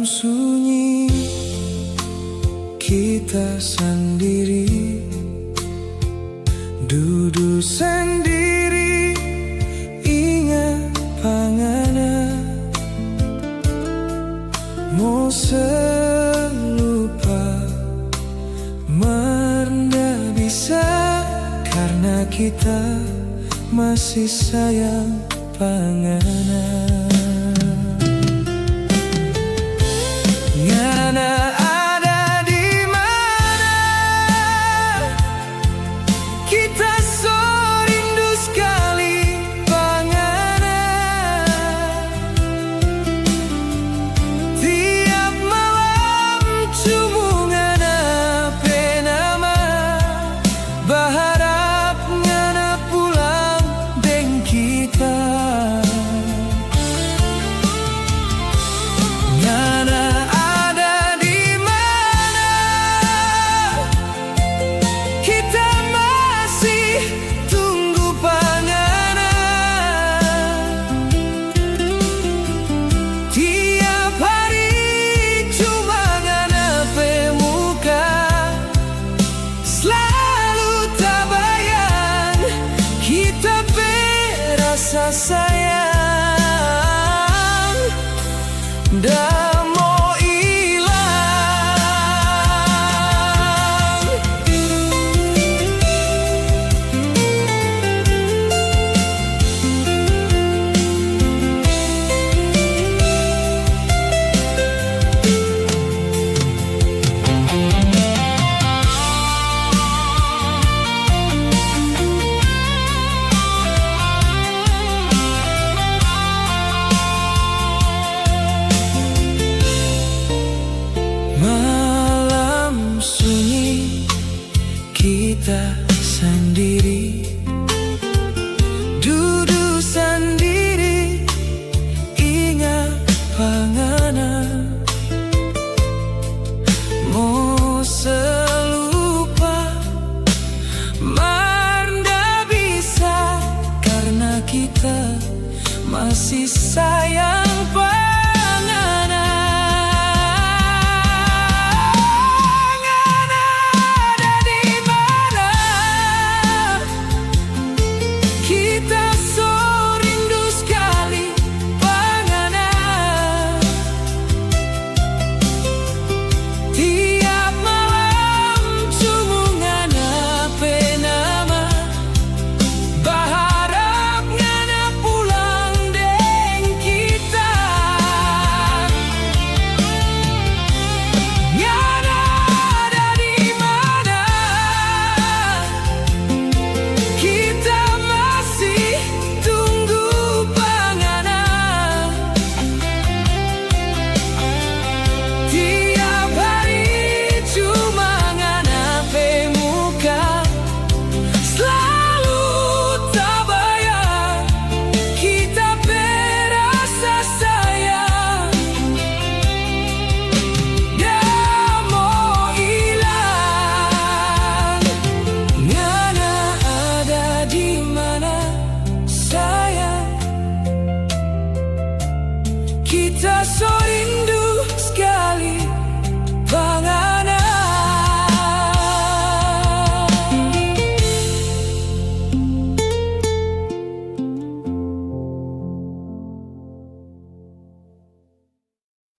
sunyi kita sendiri, duduk sendiri, ingat panganan mau selupa merendah bisa, karena kita masih sayang panganan. Ngana ada di mana? Kita so rindu sekali panganan. Tiap malam cuma ngana penama, berharap ngana pulang deng kita. Ngana rasa sayang dah mau hilang. Malam sunyi kita sendiri, duduk sendiri, ingat panganan mau selupa merendah bisa, karena kita masih sayang panganan. Kita so